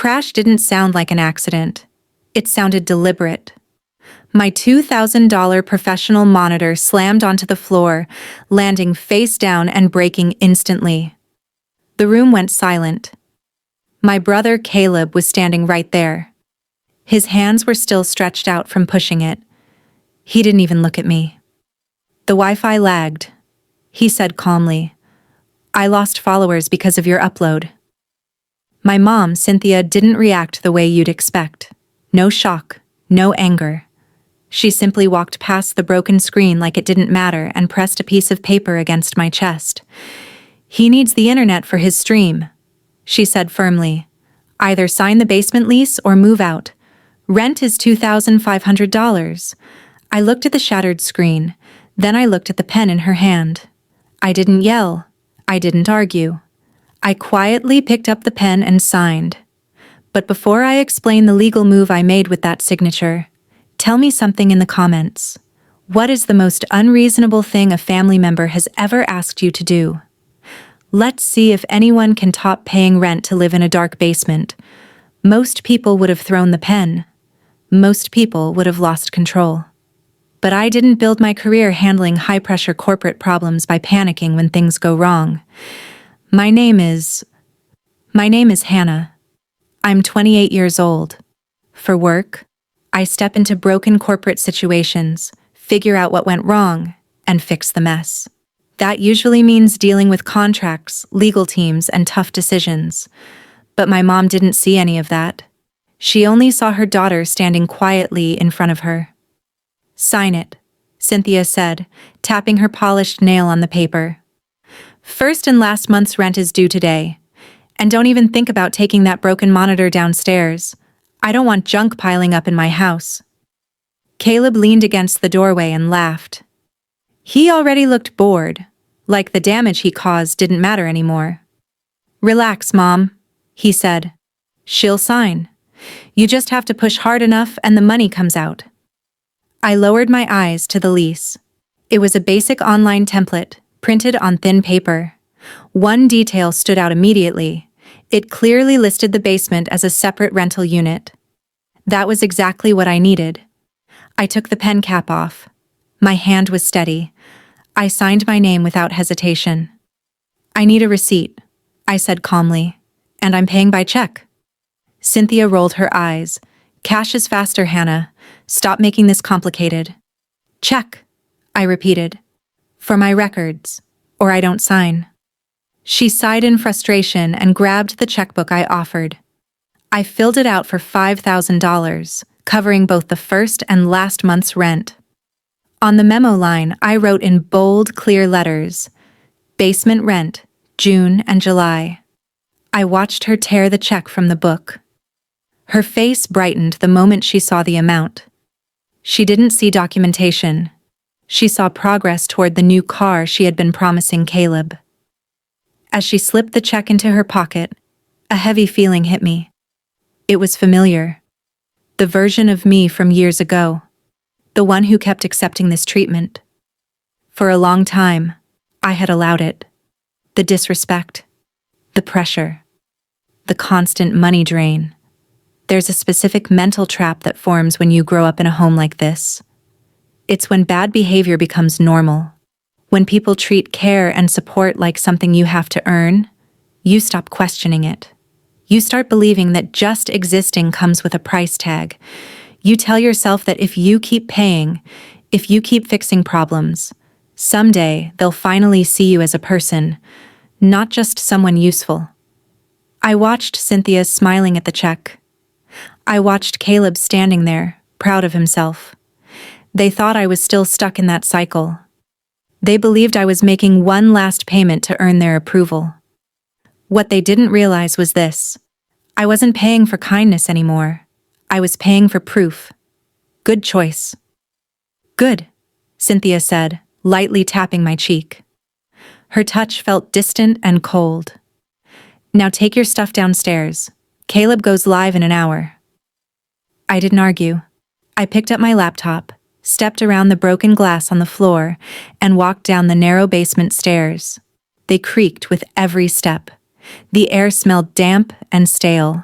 crash didn't sound like an accident. It sounded deliberate. My $2,000 professional monitor slammed onto the floor, landing face down and breaking instantly. The room went silent. My brother Caleb was standing right there. His hands were still stretched out from pushing it. He didn't even look at me. "The Wi-Fi lagged," he said calmly. "I lost followers because of your upload." My mom, Cynthia, didn't react the way you'd expect. No shock, no anger. She simply walked past the broken screen like it didn't matter and pressed a piece of paper against my chest. "He needs the internet for his stream," she said firmly. "Either sign the basement lease or move out. Rent is $2,500. I looked at the shattered screen, then I looked at the pen in her hand. I didn't yell. I didn't argue. I quietly picked up the pen and signed. But before I explain the legal move I made with that signature, tell me something in the comments. What is the most unreasonable thing a family member has ever asked you to do? Let's see if anyone can top paying rent to live in a dark basement. Most people would have thrown the pen. Most people would have lost control. But I didn't build my career handling high-pressure corporate problems by panicking when things go wrong. My name is Hannah. I'm 28 years old. For work, I step into broken corporate situations, figure out what went wrong, and fix the mess. That usually means dealing with contracts, legal teams, and tough decisions. But my mom didn't see any of that. She only saw her daughter standing quietly in front of her. "Sign it," Cynthia said, tapping her polished nail on the paper. "First and last month's rent is due today. And don't even think about taking that broken monitor downstairs. I don't want junk piling up in my house." Caleb leaned against the doorway and laughed. He already looked bored, like the damage he caused didn't matter anymore. "Relax, Mom," he said. "She'll sign. You just have to push hard enough and the money comes out." I lowered my eyes to the lease. It was a basic online template, printed on thin paper. One detail stood out immediately. It clearly listed the basement as a separate rental unit. That was exactly what I needed. I took the pen cap off. My hand was steady. I signed my name without hesitation. "I need a receipt," I said calmly, "and I'm paying by check." Cynthia rolled her eyes. "Cash is faster, Hannah. Stop making this complicated." "Check," I repeated. "For my records, or I don't sign." She sighed in frustration and grabbed the checkbook I offered. I filled it out for $5,000, covering both the first and last month's rent. On the memo line, I wrote in bold, clear letters, "Basement rent, June and July." I watched her tear the check from the book. Her face brightened the moment she saw the amount. She didn't see documentation. She saw progress toward the new car she had been promising Caleb. As she slipped the check into her pocket, a heavy feeling hit me. It was familiar. The version of me from years ago. The one who kept accepting this treatment. For a long time, I had allowed it. The disrespect, the pressure, the constant money drain. There's a specific mental trap that forms when you grow up in a home like this. It's when bad behavior becomes normal. When people treat care and support like something you have to earn, you stop questioning it. You start believing that just existing comes with a price tag. You tell yourself that if you keep paying, if you keep fixing problems, someday they'll finally see you as a person, not just someone useful. I watched Cynthia smiling at the check. I watched Caleb standing there, proud of himself. They thought I was still stuck in that cycle. They believed I was making one last payment to earn their approval. What they didn't realize was this. I wasn't paying for kindness anymore. I was paying for proof. Good choice. "Good," Cynthia said, lightly tapping my cheek. Her touch felt distant and cold. "Now take your stuff downstairs. Caleb goes live in an hour." I didn't argue. I picked up my laptop, stepped around the broken glass on the floor, and walked down the narrow basement stairs. They creaked with every step. The air smelled damp and stale.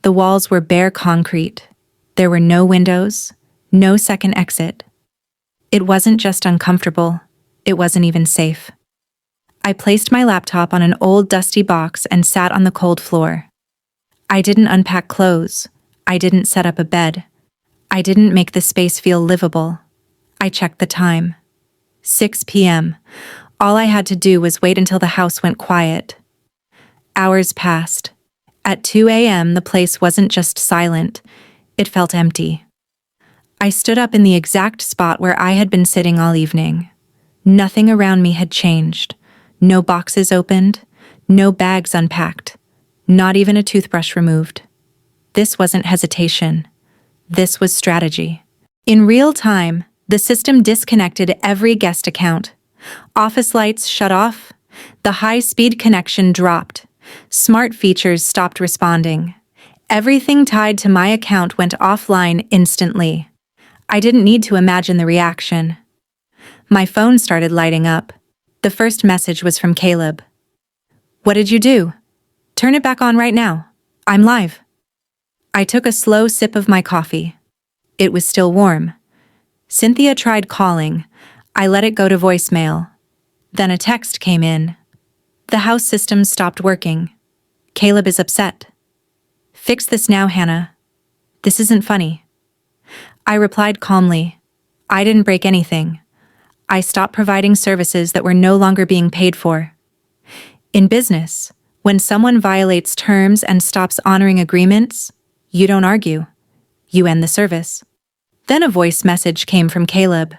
The walls were bare concrete. There were no windows, no second exit. It wasn't just uncomfortable, it wasn't even safe. I placed my laptop on an old dusty box and sat on the cold floor. I didn't unpack clothes. I didn't set up a bed. I didn't make the space feel livable. I checked the time. 6 p.m. All I had to do was wait until the house went quiet. Hours passed. At 2 a.m., the place wasn't just silent, it felt empty. I stood up in the exact spot where I had been sitting all evening. Nothing around me had changed. No boxes opened, no bags unpacked, not even a toothbrush removed. This wasn't hesitation. This was strategy. In real time, the system disconnected every guest account. Office lights shut off. The high-speed connection dropped. Smart features stopped responding. Everything tied to my account went offline instantly. I didn't need to imagine the reaction. My phone started lighting up. The first message was from Caleb. "What did you do? Turn it back on right now. I'm live." I took a slow sip of my coffee. It was still warm. Cynthia tried calling. I let it go to voicemail. Then a text came in. "The house system stopped working. Caleb is upset. Fix this now, Hannah. This isn't funny." I replied calmly. I didn't break anything. I stopped providing services that were no longer being paid for. In business, when someone violates terms and stops honoring agreements, you don't argue. You end the service. Then a voice message came from Caleb.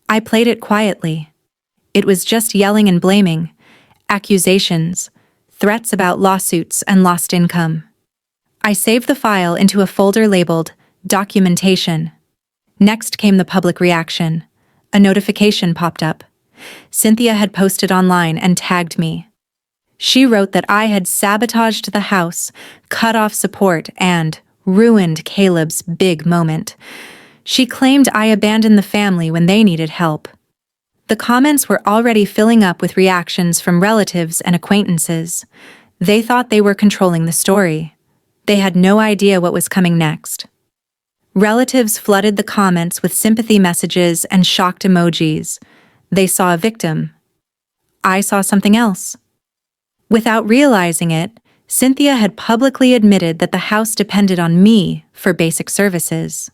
I played it quietly. It was just yelling and blaming, accusations, threats about lawsuits and lost income. I saved the file into a folder labeled Documentation. Next came the public reaction. A notification popped up. Cynthia had posted online and tagged me. She wrote that I had sabotaged the house, cut off support, and ruined Caleb's big moment. She claimed I abandoned the family when they needed help. The comments were already filling up with reactions from relatives and acquaintances. They thought they were controlling the story. They had no idea what was coming next. Relatives flooded the comments with sympathy messages and shocked emojis. They saw a victim. I saw something else. Without realizing it, Cynthia had publicly admitted that the house depended on me for basic services.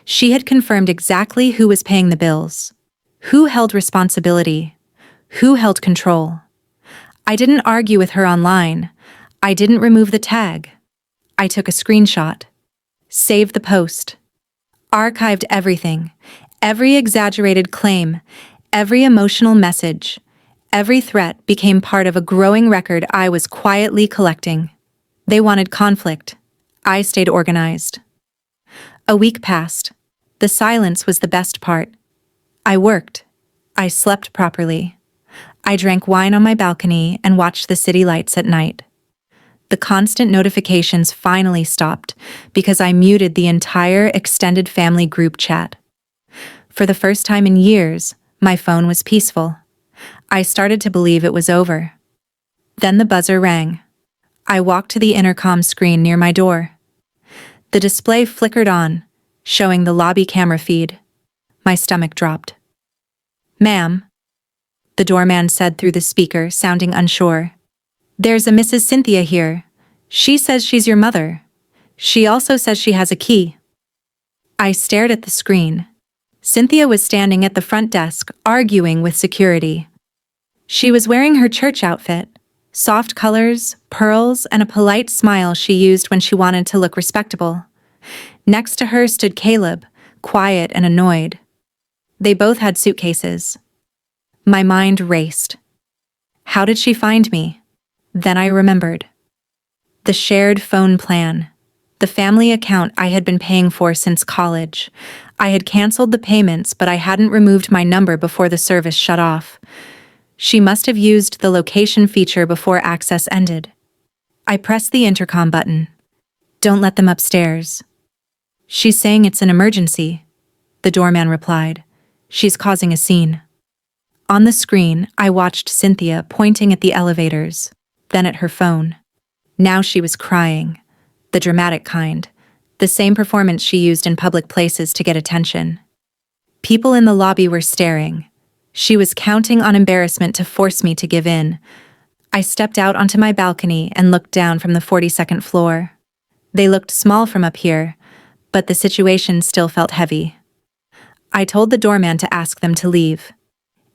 She had confirmed exactly who was paying the bills, who held responsibility, who held control. I didn't argue with her online. I didn't remove the tag. I took a screenshot, saved the post, archived everything, every exaggerated claim, every emotional message. Every threat became part of a growing record I was quietly collecting. They wanted conflict. I stayed organized. A week passed. The silence was the best part. I worked. I slept properly. I drank wine on my balcony and watched the city lights at night. The constant notifications finally stopped because I muted the entire extended family group chat. For the first time in years, my phone was peaceful. I started to believe it was over. Then the buzzer rang. I walked to the intercom screen near my door. The display flickered on, showing the lobby camera feed. My stomach dropped. "Ma'am," the doorman said through the speaker, sounding unsure. "There's a Mrs. Cynthia here. She says she's your mother. She also says she has a key." I stared at the screen. Cynthia was standing at the front desk, arguing with security. She was wearing her church outfit, soft colors, pearls, and a polite smile she used when she wanted to look respectable. Next to her stood Caleb, quiet and annoyed. They both had suitcases. My mind raced. How did she find me? Then I remembered. The shared phone plan. The family account I had been paying for since college. I had canceled the payments, but I hadn't removed my number before the service shut off. She must have used the location feature before access ended. I pressed the intercom button. "Don't let them upstairs." "She's saying it's an emergency," the doorman replied. "She's causing a scene." On the screen, I watched Cynthia pointing at the elevators, then at her phone. Now she was crying. The dramatic kind. The same performance she used in public places to get attention. People in the lobby were staring. She was counting on embarrassment to force me to give in. I stepped out onto my balcony and looked down from the 42nd floor. They looked small from up here, but the situation still felt heavy. I told the doorman to ask them to leave.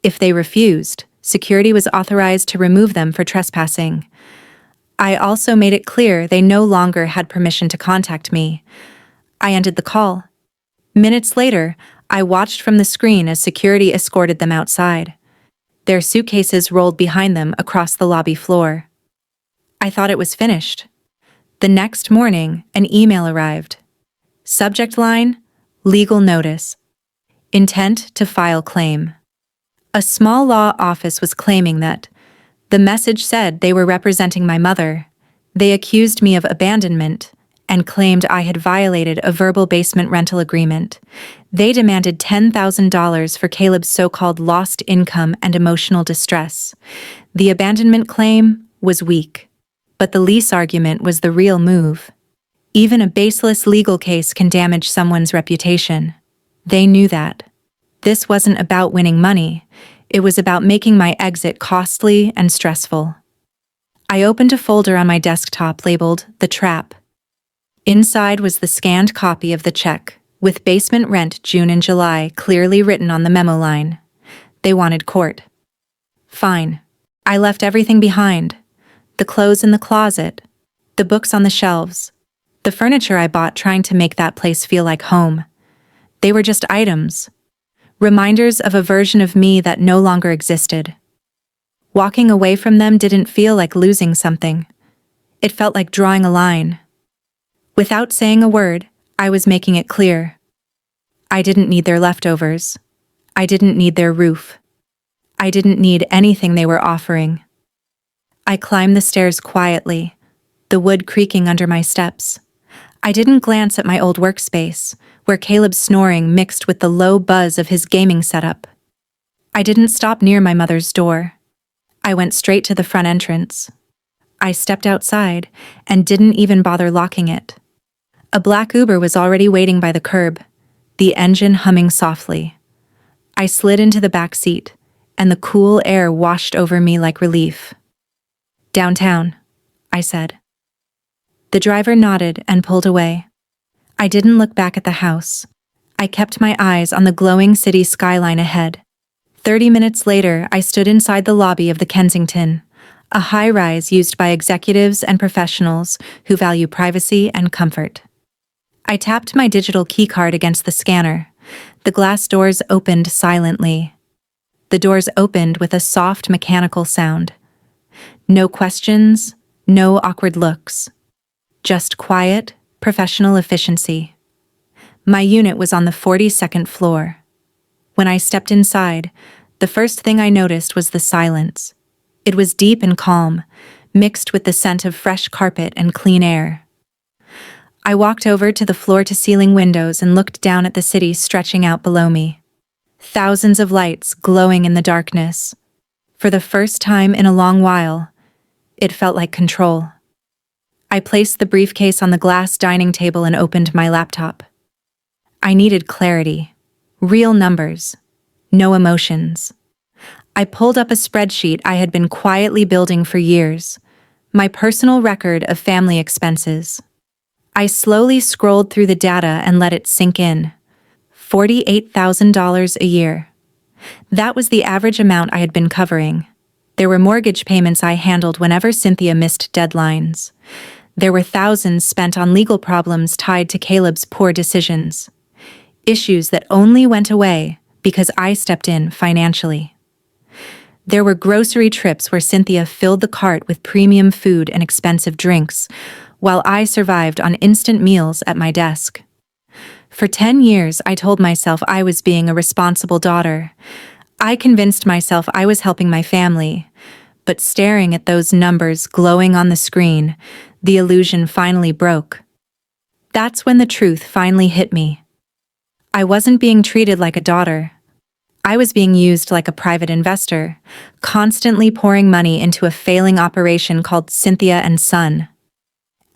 If they refused, security was authorized to remove them for trespassing. I also made it clear they no longer had permission to contact me. I ended the call. Minutes later, I watched from the screen as security escorted them outside. Their suitcases rolled behind them across the lobby floor. I thought it was finished. The next morning, an email arrived. Subject line, legal notice. Intent to file claim. A small law office was claiming that. The message said they were representing my mother. They accused me of abandonment and claimed I had violated a verbal basement rental agreement. They demanded $10,000 for Caleb's so-called lost income and emotional distress. The abandonment claim was weak, but the lease argument was the real move. Even a baseless legal case can damage someone's reputation. They knew that. This wasn't about winning money. It was about making my exit costly and stressful. I opened a folder on my desktop labeled The Trap. Inside was the scanned copy of the check, with basement rent June and July clearly written on the memo line. They wanted court. Fine. I left everything behind. The clothes in the closet, the books on the shelves, the furniture I bought trying to make that place feel like home. They were just items. Reminders of a version of me that no longer existed. Walking away from them didn't feel like losing something. It felt like drawing a line. Without saying a word, I was making it clear. I didn't need their leftovers. I didn't need their roof. I didn't need anything they were offering. I climbed the stairs quietly, the wood creaking under my steps. I didn't glance at my old workspace, where Caleb's snoring mixed with the low buzz of his gaming setup. I didn't stop near my mother's door. I went straight to the front entrance. I stepped outside and didn't even bother locking it. A black Uber was already waiting by the curb, the engine humming softly. I slid into the back seat, and the cool air washed over me like relief. "Downtown," I said. The driver nodded and pulled away. I didn't look back at the house. I kept my eyes on the glowing city skyline ahead. 30 minutes later, I stood inside the lobby of the Kensington, a high-rise used by executives and professionals who value privacy and comfort. I tapped my digital keycard against the scanner. The glass doors opened silently. The doors opened with a soft mechanical sound. No questions, no awkward looks. Just quiet, professional efficiency. My unit was on the 42nd floor. When I stepped inside, the first thing I noticed was the silence. It was deep and calm, mixed with the scent of fresh carpet and clean air. I walked over to the floor-to-ceiling windows and looked down at the city stretching out below me. Thousands of lights glowing in the darkness. For the first time in a long while, it felt like control. I placed the briefcase on the glass dining table and opened my laptop. I needed clarity, real numbers, no emotions. I pulled up a spreadsheet I had been quietly building for years, my personal record of family expenses. I slowly scrolled through the data and let it sink in. $48,000 a year. That was the average amount I had been covering. There were mortgage payments I handled whenever Cynthia missed deadlines. There were thousands spent on legal problems tied to Caleb's poor decisions. Issues that only went away because I stepped in financially. There were grocery trips where Cynthia filled the cart with premium food and expensive drinks, while I survived on instant meals at my desk. For 10 years, I told myself I was being a responsible daughter. I convinced myself I was helping my family. But staring at those numbers glowing on the screen, the illusion finally broke. That's when the truth finally hit me. I wasn't being treated like a daughter. I was being used like a private investor, constantly pouring money into a failing operation called Cynthia and Son.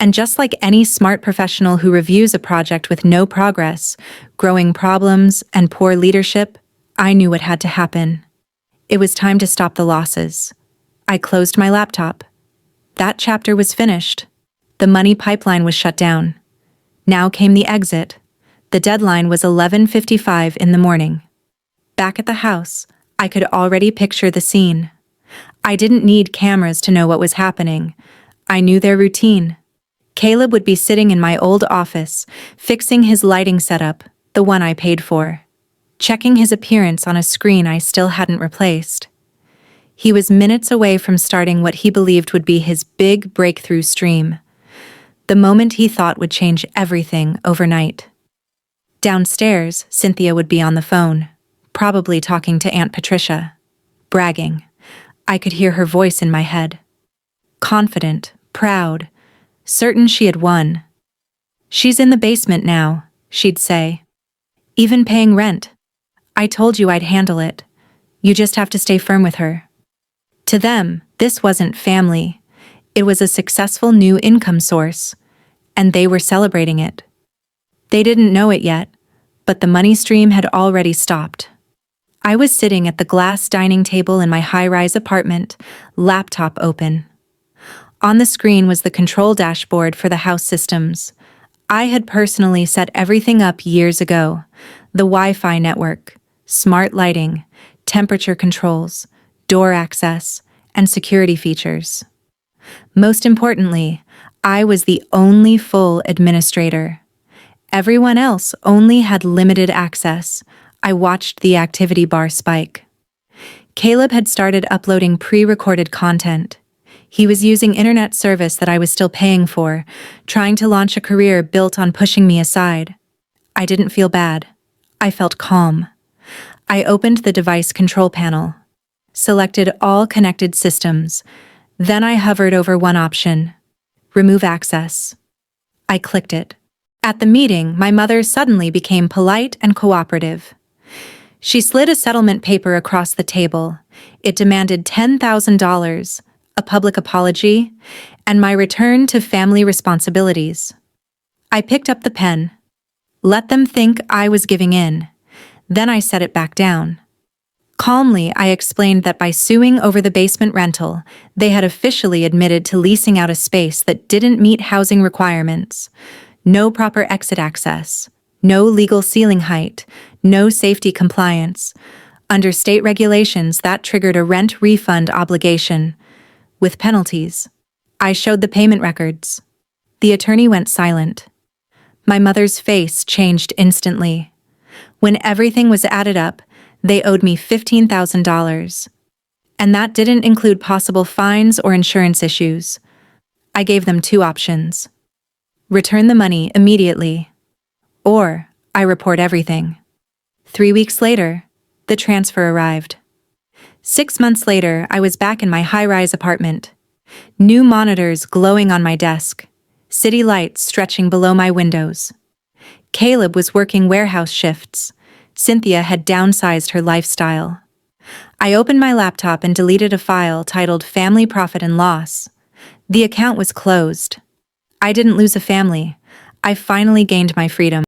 And just like any smart professional who reviews a project with no progress, growing problems, and poor leadership, I knew what had to happen. It was time to stop the losses. I closed my laptop. That chapter was finished. The money pipeline was shut down. Now came the exit. The deadline was 11:55 in the morning. Back at the house, I could already picture the scene. I didn't need cameras to know what was happening. I knew their routine. Caleb would be sitting in my old office, fixing his lighting setup, the one I paid for, checking his appearance on a screen I still hadn't replaced. He was minutes away from starting what he believed would be his big breakthrough stream, the moment he thought would change everything overnight. Downstairs, Cynthia would be on the phone, probably talking to Aunt Patricia, bragging. I could hear her voice in my head. Confident, proud, certain she had won. "She's in the basement now," she'd say. "Even paying rent. I told you I'd handle it. You just have to stay firm with her." To them, this wasn't family. It was a successful new income source, and they were celebrating it. They didn't know it yet, but the money stream had already stopped. I was sitting at the glass dining table in my high-rise apartment, laptop open. On the screen was the control dashboard for the house systems. I had personally set everything up years ago. The Wi-Fi network, smart lighting, temperature controls, door access, and security features. Most importantly, I was the only full administrator. Everyone else only had limited access. I watched the activity bar spike. Caleb had started uploading pre-recorded content. He was using internet service that I was still paying for, trying to launch a career built on pushing me aside. I didn't feel bad. I felt calm. I opened the device control panel, selected all connected systems. Then I hovered over one option: remove access. I clicked it. At the meeting, my mother suddenly became polite and cooperative. She slid a settlement paper across the table. It demanded $10,000, a public apology, and my return to family responsibilities. I picked up the pen. Let them think I was giving in. Then I set it back down. Calmly, I explained that by suing over the basement rental, they had officially admitted to leasing out a space that didn't meet housing requirements. No proper exit access, no legal ceiling height, no safety compliance. Under state regulations, that triggered a rent refund obligation, with penalties. I showed the payment records. The attorney went silent. My mother's face changed instantly. When everything was added up, they owed me $15,000. And that didn't include possible fines or insurance issues. I gave them two options: return the money immediately, or I report everything. 3 weeks later, the transfer arrived. 6 months later, I was back in my high-rise apartment. New monitors glowing on my desk, city lights stretching below my windows. Caleb was working warehouse shifts. Cynthia had downsized her lifestyle. I opened my laptop and deleted a file titled Family Profit and Loss. The account was closed. I didn't lose a family. I finally gained my freedom.